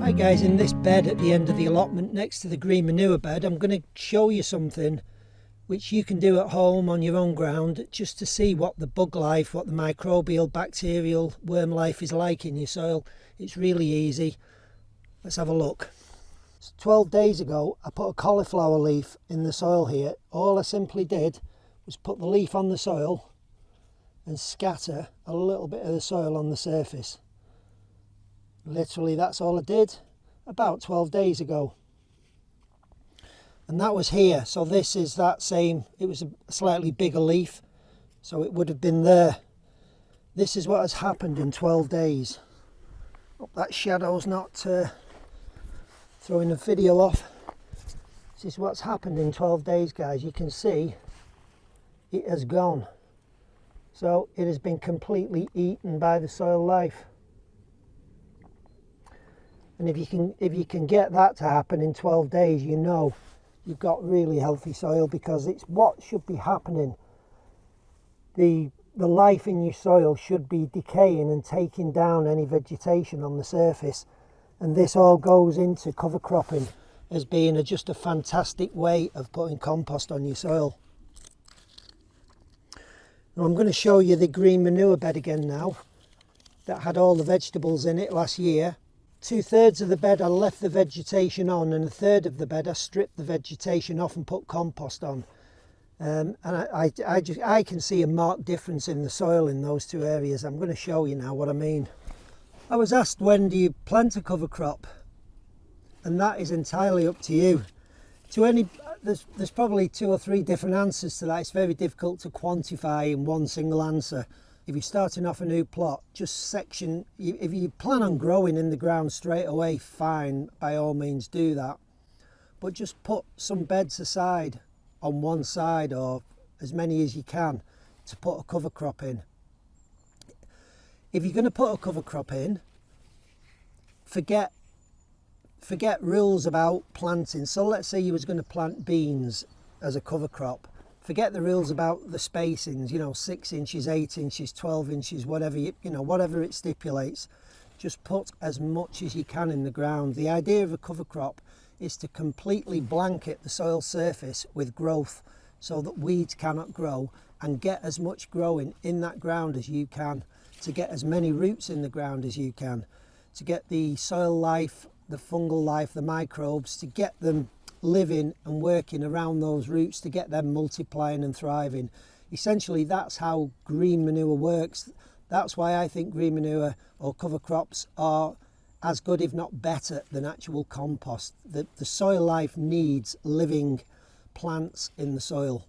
Hi guys, in this bed at the end of the allotment next to the green manure bed, I'm going to show you something which you can do at home on your own ground just to see what the bug life, what the microbial, bacterial, worm life is like in your soil. It's really easy. Let's have a look. 12 days ago I put a cauliflower leaf in the soil here. All I simply did was put the leaf on the soil and scatter a little bit of the soil on the surface. Literally that's all I did about 12 days ago. And that was here. So this is that same, it was a slightly bigger leaf, so it would have been there. This is what has happened in 12 days. Hope that shadow's not throwing the video off. This is what's happened in 12 days, guys. You can see it has gone. So it has been completely eaten by the soil life. And if you can get that to happen in 12 days, you know you've got really healthy soil, because it's what should be happening. The life in your soil should be decaying and taking down any vegetation on the surface, and this all goes into cover cropping as being just a fantastic way of putting compost on your soil. Now I'm going to show you the green manure bed again now that had all the vegetables in it last year. 2/3 of the bed I left the vegetation on, and 1/3 of the bed I stripped the vegetation off and put compost on. And I can see a marked difference in the soil in those two areas. I'm going to show you now what I mean. I was asked, when do you plant a cover crop? And that is entirely up to you. There's probably 2 or 3 different answers to that. It's very difficult to quantify in one single answer. If you're starting off a new plot, just section, if you plan on growing in the ground straight away, fine, by all means do that. But just put some beds aside on one side, or as many as you can, to put a cover crop in. If you're going to put a cover crop in, forget rules about planting. So let's say you was going to plant beans as a cover crop. Forget the rules about the spacings, 6 inches, 8 inches, 12 inches, whatever, whatever it stipulates. Just put as much as you can in the ground. The idea of a cover crop is to completely blanket the soil surface with growth so that weeds cannot grow, and get as much growing in that ground as you can, to get as many roots in the ground as you can, to get the soil life, the fungal life, the microbes, to get them living and working around those roots, to get them multiplying and thriving. Essentially that's how green manure works. That's why I think green manure or cover crops are as good, if not better, than actual compost. The soil life needs living plants in the soil,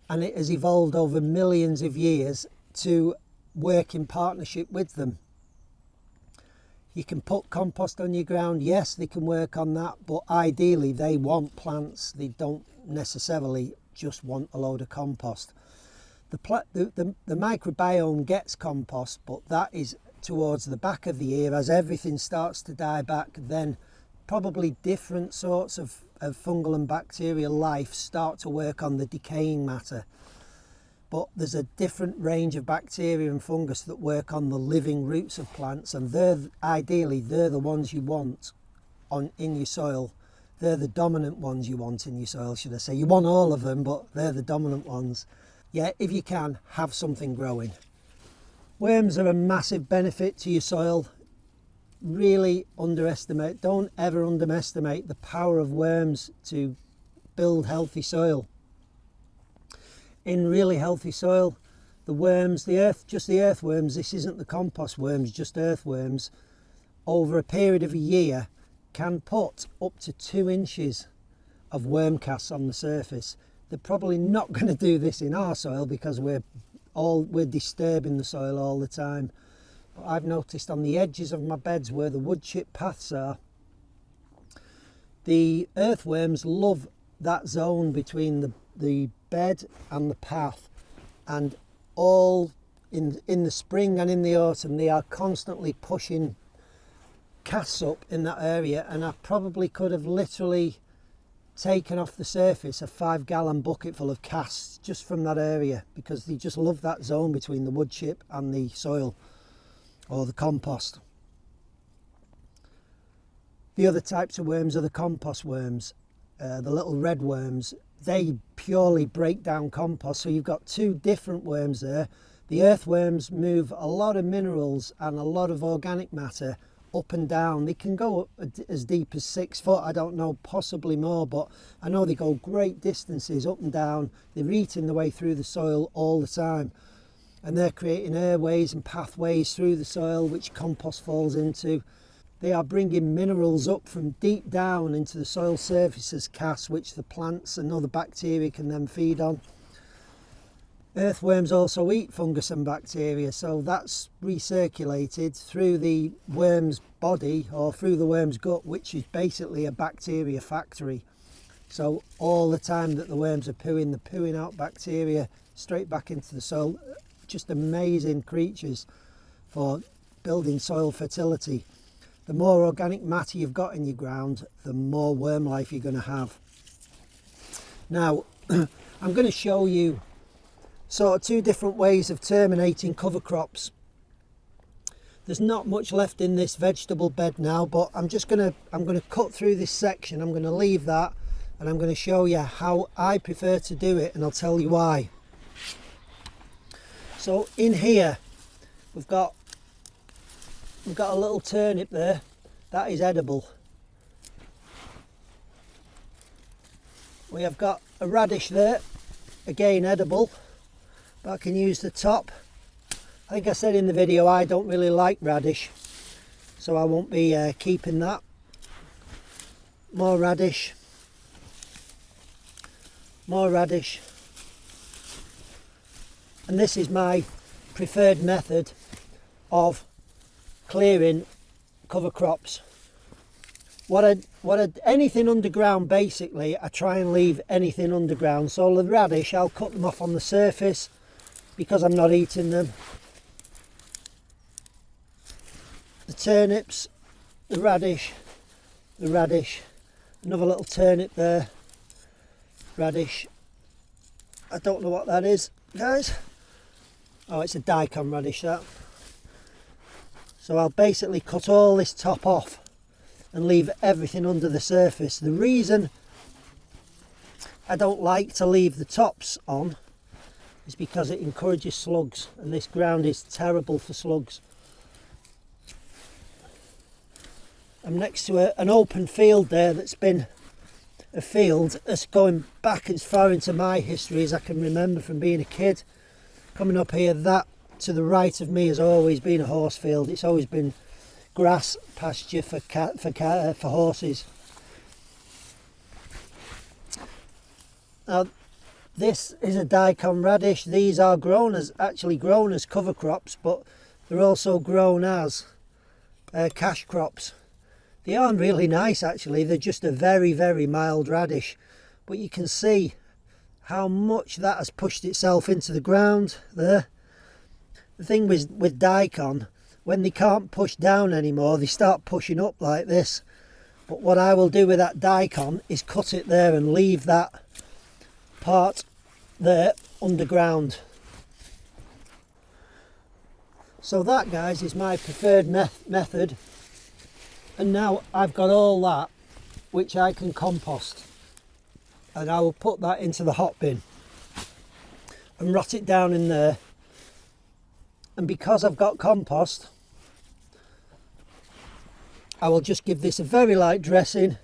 and it has evolved over millions of years to work in partnership with them. You can put compost on your ground, yes, they can work on that, but ideally they want plants. They don't necessarily just want a load of compost. The microbiome gets compost, but that is towards the back of the year. As everything starts to die back, then probably different sorts of fungal and bacterial life start to work on the decaying matter. But there's a different range of bacteria and fungus that work on the living roots of plants, and ideally they're the ones you want in your soil. They're the dominant ones you want in your soil, should I say. You want all of them, but they're the dominant ones. Yeah, if you can, have something growing. Worms are a massive benefit to your soil. Really don't ever underestimate the power of worms to build healthy soil. In really healthy soil, the worms, just the earthworms, this isn't the compost worms, just earthworms, over a period of a year can put up to 2 inches of worm casts on the surface. They're probably not going to do this in our soil because we're disturbing the soil all the time. But I've noticed on the edges of my beds where the wood chip paths are, the earthworms love that zone between the bed and the path, and all in the spring and in the autumn they are constantly pushing casts up in that area, and I probably could have literally taken off the surface a 5-gallon bucket full of casts just from that area, because they just love that zone between the wood chip and the soil or the compost. The other types of worms are the compost worms, the little red worms. They purely break down compost. So you've got two different worms there. The earthworms move a lot of minerals and a lot of organic matter up and down. They can go as deep as 6 foot, I don't know, possibly more, but I know they go great distances up and down. They're eating their way through the soil all the time, and they're creating airways and pathways through the soil which compost falls into. They are bringing minerals up from deep down into the soil surface as cast, which the plants and other bacteria can then feed on. Earthworms also eat fungus and bacteria, so that's recirculated through the worm's body or through the worm's gut, which is basically a bacteria factory. So all the time that the worms are pooing, they're pooing out bacteria straight back into the soil. Just amazing creatures for building soil fertility. The more organic matter you've got in your ground, the more worm life you're going to have. Now, I'm going to show you sort of two different ways of terminating cover crops. There's not much left in this vegetable bed now, but I'm going to cut through this section. I'm going to leave that, and I'm going to show you how I prefer to do it, and I'll tell you why. So in here we've got a little turnip there. That is edible. We have got a radish there, again edible. But I can use the top. I think I said in the video I don't really like radish, so I won't be keeping that. More radish. More radish. And this is my preferred method of clearing cover crops. Anything underground, basically, I try and leave anything underground. So the radish, I'll cut them off on the surface, because I'm not eating them. The turnips, the radish, another little turnip there, radish. I don't know what that is, guys. Oh, it's a daikon radish, that. So I'll basically cut all this top off and leave everything under the surface. The reason I don't like to leave the tops on is because it encourages slugs, and this ground is terrible for slugs. I'm next to an open field there that's been a field that's going back as far into my history as I can remember from being a kid. Coming up here, that to the right of me has always been a horse field. It's always been grass pasture for horses. Now, this is a daikon radish. These are actually grown as cover crops, but they're also grown as cash crops. They aren't really nice, actually. They're just a very, very mild radish. But you can see how much that has pushed itself into the ground there. The thing with daikon, when they can't push down anymore, they start pushing up like this. But what I will do with that daikon is cut it there and leave that part there underground. So that, guys, is my preferred method. And now I've got all that which I can compost, and I will put that into the hot bin and rot it down in there. And because I've got compost, I will just give this a very light dressing,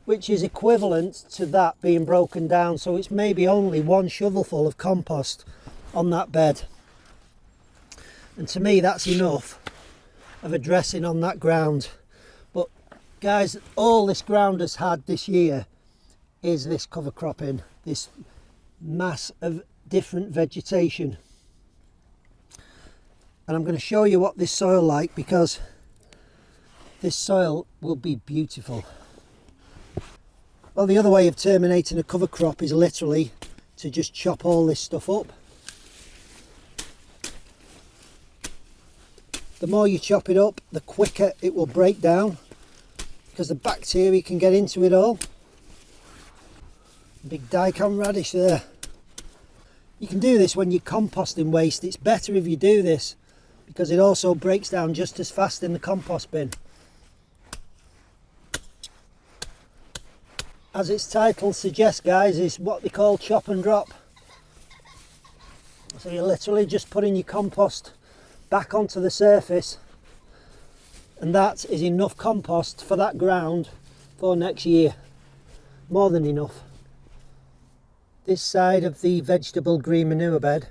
which is equivalent to that being broken down. So it's maybe only one shovelful of compost on that bed, and to me that's enough of a dressing on that ground. But guys, all this ground has had this year is this cover cropping, this mass of different vegetation. And I'm going to show you what this soil like, because this soil will be beautiful. Well, the other way of terminating a cover crop is literally to just chop all this stuff up. The more you chop it up, the quicker it will break down, because the bacteria can get into it all. Big daikon radish there. You can do this when you're composting waste. It's better if you do this, because it also breaks down just as fast in the compost bin. as its title suggests, guys, is what they call chop and drop. So you're literally just putting your compost back onto the surface, and that is enough compost for that ground for next year. More than enough. This side of the vegetable green manure bed,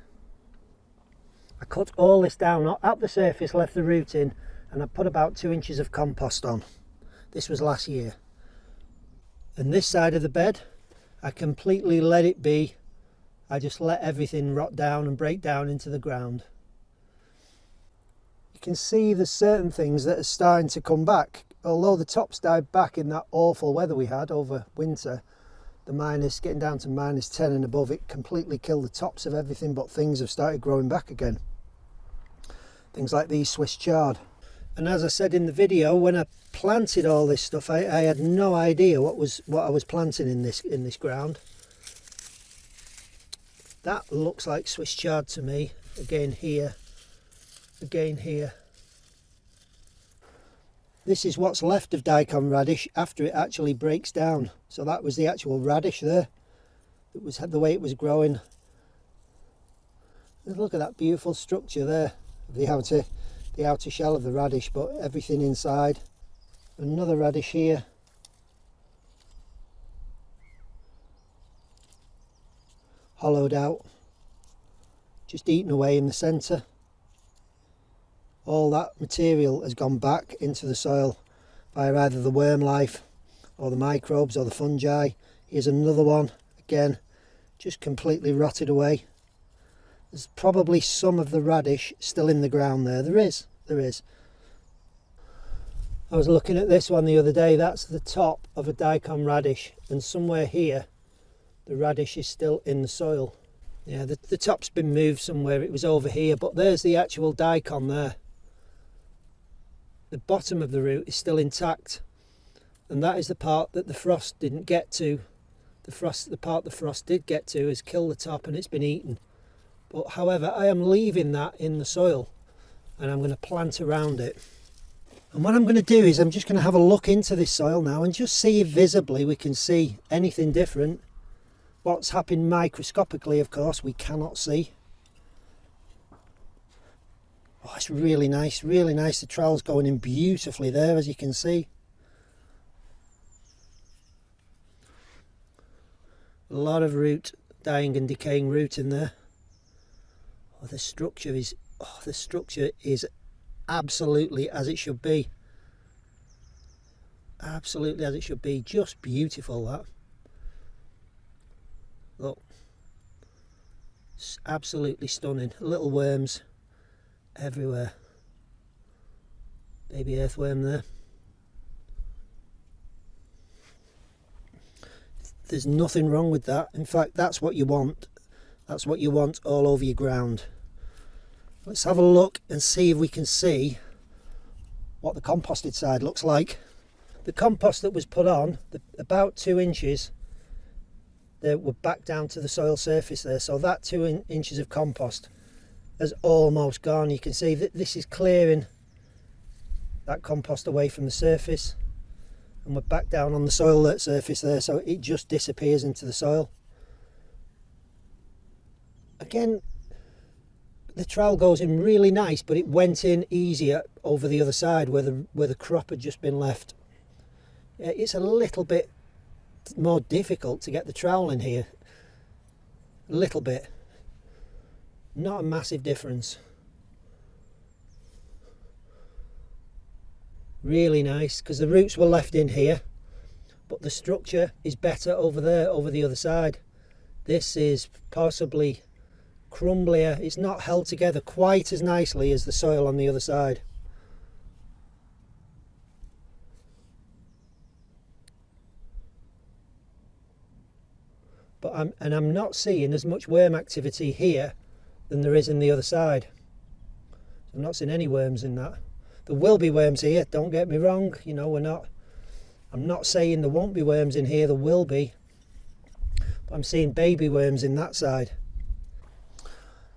I cut all this down at the surface, left the root in, and I put about 2 inches of compost on. This was last year. And this side of the bed, I completely let it be. I just let everything rot down and break down into the ground. You can see there's certain things that are starting to come back. Although the tops died back in that awful weather we had over winter, getting down to -10 and above, it completely killed the tops of everything, but things have started growing back again. Things like these Swiss chard. And as I said in the video, when I planted all this stuff, I had no idea what I was planting in this ground. That looks like Swiss chard to me. Again here, again here. This is what's left of daikon radish after it actually breaks down. So that was the actual radish there. It was the way it was growing. And look at that beautiful structure there, the outer shell of the radish, but everything inside. Another radish here. Hollowed out, just eaten away in the centre. All that material has gone back into the soil by either the worm life or the microbes or the fungi. Here's another one, again, just completely rotted away. There's probably some of the radish still in the ground there. There is. I was looking at this one the other day. That's the top of a daikon radish, and somewhere here the radish is still in the soil. Yeah, the top's been moved somewhere. It was over here, but there's the actual daikon there. The bottom of the root is still intact, and that is the part that the frost didn't get to. The part the frost did get to has killed the top and it's been eaten. But however, I am leaving that in the soil, and I'm going to plant around it. And what I'm going to do is I'm just going to have a look into this soil now and just see if visibly we can see anything different. What's happened microscopically, of course, we cannot see. Oh, it's really nice, really nice. The trowel's going in beautifully there, as you can see. A lot of root, dying and decaying root in there. Oh, the structure is absolutely as it should be. Absolutely as it should be. Just beautiful, that. Look, it's absolutely stunning. Little worms everywhere. Baby earthworm there. There's nothing wrong with that. In fact, that's what you want. That's what you want all over your ground. Let's have a look and see if we can see what the composted side looks like. The compost that was put on, about 2 inches, they were back down to the soil surface there. So that 2 inches of compost has almost gone. You can see that this is clearing that compost away from the surface, and we're back down on the soil surface there, so it just disappears into the soil. Again, the trowel goes in really nice, but it went in easier over the other side where the crop had just been left. It's a little bit more difficult to get the trowel in here. A little bit. Not a massive difference. Really nice, because the roots were left in here, but the structure is better over there, over the other side. This is possibly crumblier. It's not held together quite as nicely as the soil on the other side. But I'm not seeing as much worm activity here than there is in the other side. I'm not seeing any worms in that. There will be worms here, don't get me wrong, you know, I'm not saying there won't be worms in here, there will be. But I'm seeing baby worms in that side.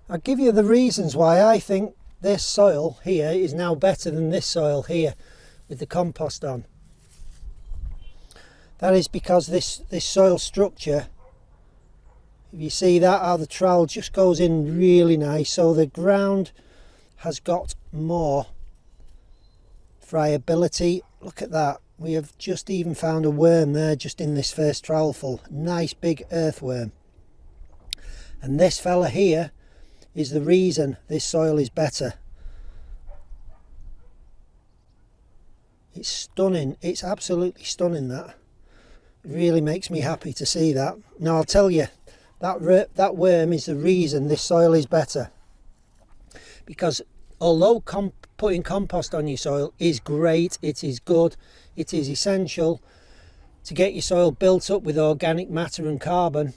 I'll give you the reasons why I think this soil here is now better than this soil here with the compost on. That is because this soil structure, if you see that, how the trowel just goes in really nice, so the ground has got more friability. Look at that. We have just even found a worm there just in this first trowelful. Nice big earthworm. And this fella here is the reason this soil is better. It's stunning. It's absolutely stunning, that. It really makes me happy to see that. Now I'll tell you, that worm is the reason this soil is better. Because although putting compost on your soil is great, it is good, it is essential to get your soil built up with organic matter and carbon,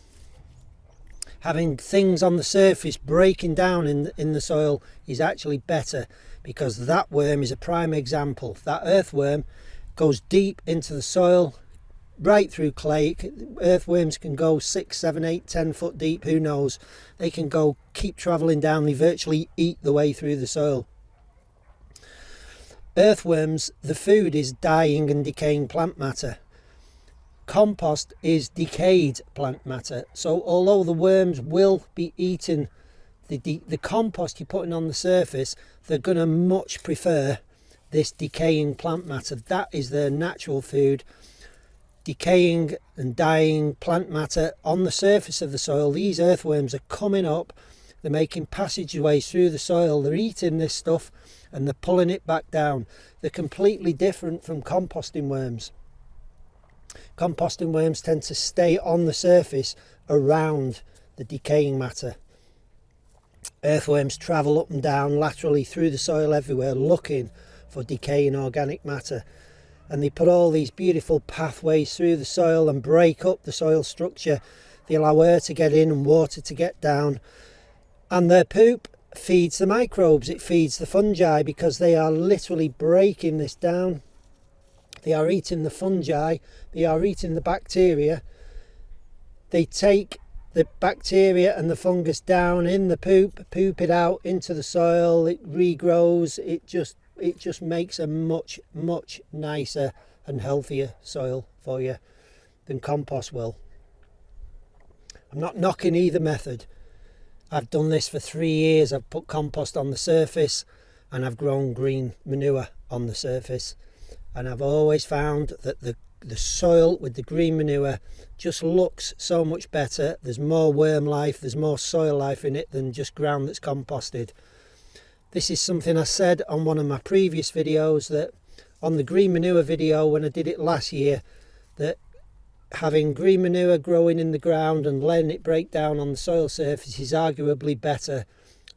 having things on the surface breaking down in the soil is actually better, because that worm is a prime example. That earthworm goes deep into the soil, right through clay. Earthworms can go 6, 7, 8, 10 foot deep, who knows. They can go, keep travelling down, they virtually eat the way through the soil. Earthworms, the food is dying and decaying plant matter. Compost is decayed plant matter. So although the worms will be eating the compost you're putting on the surface, they're going to much prefer this decaying plant matter. That is their natural food. Decaying and dying plant matter on the surface of the soil. These earthworms are coming up, they're making passageways through the soil, they're eating this stuff and they're pulling it back down. They're completely different from composting worms. Composting worms tend to stay on the surface around the decaying matter. Earthworms travel up and down laterally through the soil everywhere looking for decaying organic matter. And they put all these beautiful pathways through the soil and break up the soil structure. They allow air to get in and water to get down. And their poop feeds the microbes, it feeds the fungi, because they are literally breaking this down. They are eating the fungi, they are eating the bacteria. They take the bacteria and the fungus down in the poop it out into the soil, it regrows, it just makes a much nicer and healthier soil for you than compost will. I'm not knocking either method. I've done this for 3 years. I've put compost on the surface and I've grown green manure on the surface, and I've always found that the soil with the green manure just looks so much better. There's more worm life, there's more soil life in it than just ground that's composted. This is something I said on one of my previous videos, that on the green manure video when I did it last year, that having green manure growing in the ground and letting it break down on the soil surface is arguably better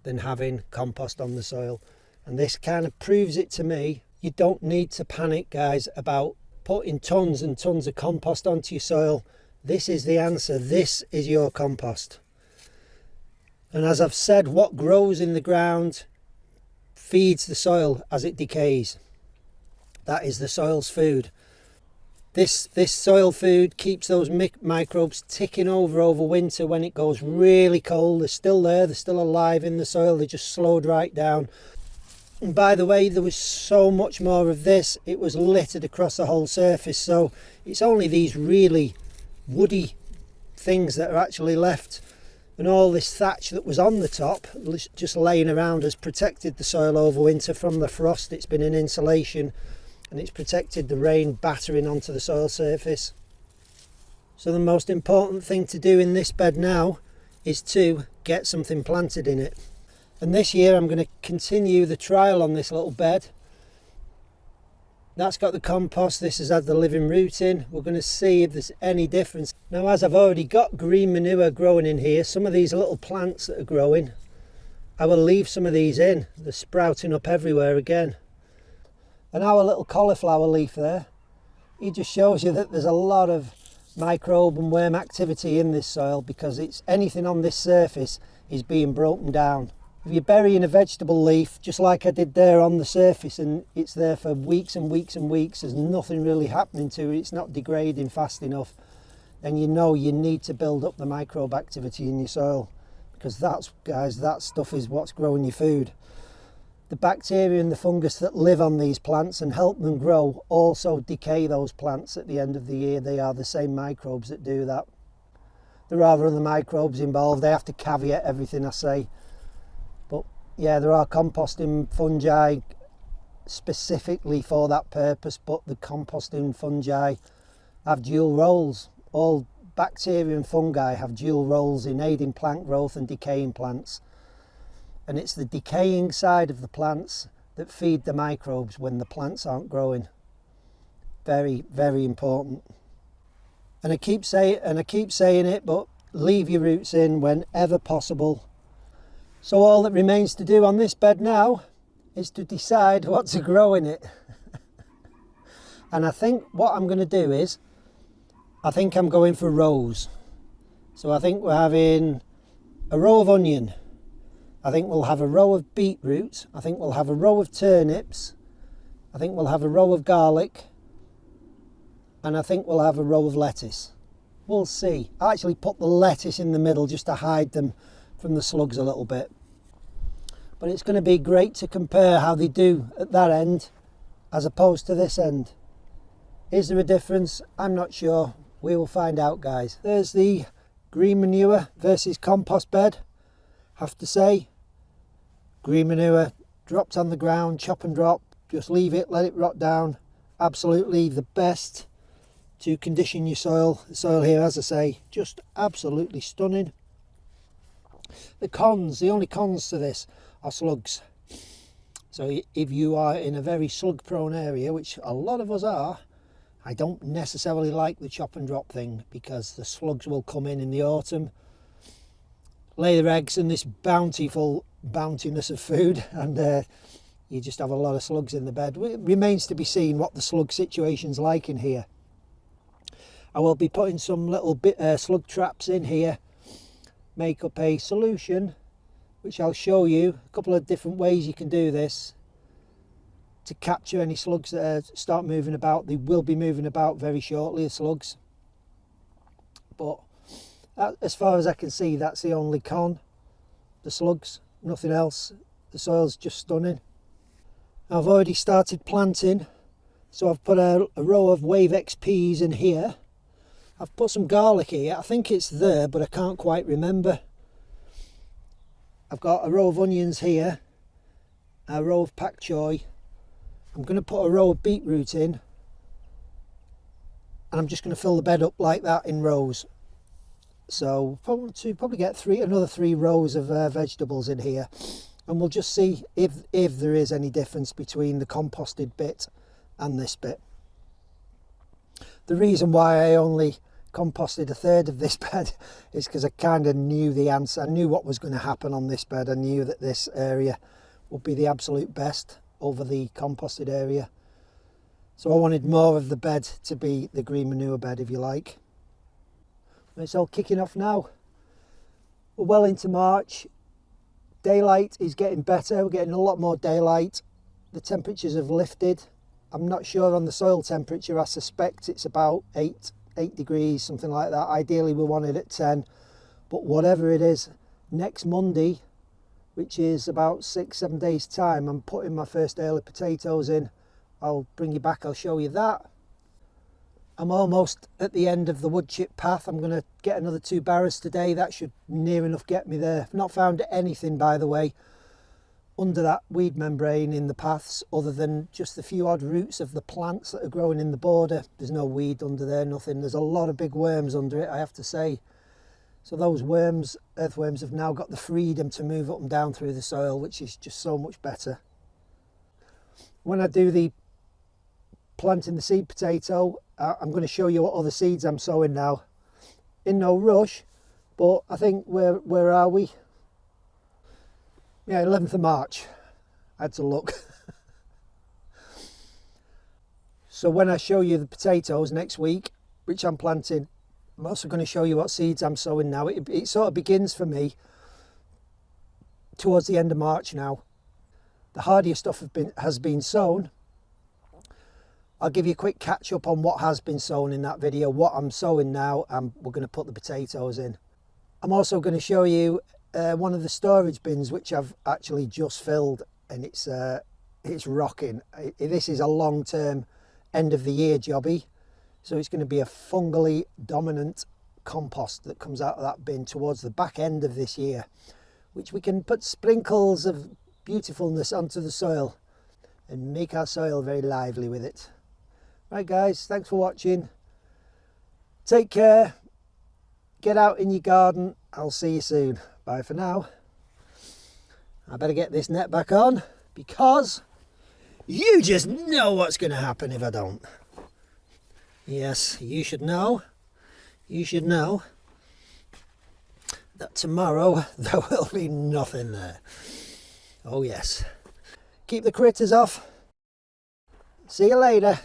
than having compost on the soil. And this kind of proves it to me. You don't need to panic, guys, about putting tons and tons of compost onto your soil. This is the answer. This is your compost. And as I've said, what grows in the ground feeds the soil as it decays. That is the soil's food. This soil food keeps those microbes ticking over winter. When it goes really cold, they're still there, they're still alive in the soil, they just slowed right down. And by the way, there was so much more of this, it was littered across the whole surface, so it's only these really woody things that are actually left. And all this thatch that was on the top, just laying around, has protected the soil over winter from the frost. It's been an insulation, and it's protected the rain battering onto the soil surface. So the most important thing to do in this bed now is to get something planted in it. And this year I'm going to continue the trial on this little bed. That's got the compost, this has had the living root in. We're going to see if there's any difference. Now, as I've already got green manure growing in here, some of these little plants that are growing, I will leave some of these in. They're sprouting up everywhere again. And our little cauliflower leaf there, it just shows you that there's a lot of microbe and worm activity in this soil, because it's anything on this surface is being broken down. If you're burying a vegetable leaf, just like I did there on the surface, and it's there for weeks and weeks and weeks, there's nothing really happening to it, it's not degrading fast enough, then you know you need to build up the microbe activity in your soil, because that's, guys, that stuff is what's growing your food. the bacteria and the fungus that live on these plants and help them grow also decay those plants at the end of the year. They are the same microbes that do that. There are other microbes involved. I have to caveat everything I say. But yeah, there are composting fungi specifically for that purpose, but the composting fungi have dual roles. All bacteria and fungi have dual roles in aiding plant growth and decaying plants. And it's the decaying side of the plants that feed the microbes when the plants aren't growing. Very, very important. And I keep saying it, but leave your roots in whenever possible. So all that remains to do on this bed now is to decide what to grow in it. And I think what I'm going to do is, I think I'm going for rows. So I think we're having a row of onion. I think we'll have a row of beetroot. I think we'll have a row of turnips. I think we'll have a row of garlic. And I think we'll have a row of lettuce. We'll see. I actually put the lettuce in the middle just to hide them from the slugs a little bit. But it's going to be great to compare how they do at that end as opposed to this end. Is there a difference? I'm not sure. We will find out, guys. There's the green manure versus compost bed. Have to say, green manure dropped on the ground, chop and drop, just leave it, let it rot down. Absolutely the best to condition your soil. The soil here, as I say, just absolutely stunning. The only cons to this are slugs. So if you are in a very slug prone area, which a lot of us are, I don't necessarily like the chop and drop thing, because the slugs will come in the autumn, lay their eggs in this bountiness of food, and you just have a lot of slugs in the bed. It remains to be seen what the slug situation's like in here. I will be putting some little slug traps in here, make up a solution, which I'll show you a couple of different ways you can do this to capture any slugs that start moving about. They will be moving about very shortly, the slugs. But as far as I can see, that's the only con. The slugs, nothing else. The soil's just stunning. I've already started planting, so I've put a row of Wave XPs in here. I've put some garlic here. I think it's there, but I can't quite remember. I've got a row of onions here, a row of pak choy. I'm going to put a row of beetroot in, and I'm just going to fill the bed up like that in rows. So probably get another three rows of vegetables in here, and we'll just see if there is any difference between the composted bit and this bit. The reason why I only composted a third of this bed is because I kind of knew the answer. I knew what was going to happen on this bed. I knew that this area would be the absolute best over the composted area. So I wanted more of the bed to be the green manure bed, if you like. It's all kicking off now. We're well into March. Daylight is getting better. We're getting a lot more daylight. The temperatures have lifted. I'm not sure on the soil temperature. I suspect it's about 8 degrees, something like that. Ideally we want it at 10, but whatever it is, next Monday, which is about 6-7 days time, I'm putting my first early potatoes in. I'll bring you back, I'll show you that. I'm almost at the end of the wood chip path. I'm going to get another 2 barrows today. That should near enough get me there. I've not found anything, by the way, under that weed membrane in the paths, other than just the few odd roots of the plants that are growing in the border. There's no weed under there, nothing. There's a lot of big worms under it, I have to say. So those worms, earthworms, have now got the freedom to move up and down through the soil, which is just so much better. When I do the planting the seed potato, I'm going to show you what other seeds I'm sowing now. In no rush, but I think where are we? Yeah, 11th of March. I had to look. So when I show you the potatoes next week, which I'm planting, I'm also going to show you what seeds I'm sowing now. It sort of begins for me towards the end of March now. The hardier stuff has been sown. I'll give you a quick catch up on what has been sown in that video, what I'm sowing now, and we're going to put the potatoes in. I'm also going to show you one of the storage bins which I've actually just filled. and it's rocking. This is a long-term end of the year jobby, so it's going to be a fungally dominant compost that comes out of that bin towards the back end of this year, which we can put sprinkles of beautifulness onto the soil and make our soil very lively with it. Right guys, thanks for watching. Take care, get out in your garden. I'll see you soon. Bye for now. I better get this net back on, because you just know what's going to happen if I don't. Yes, you should know that tomorrow there will be nothing there. Oh yes. Keep the critters off. See you later.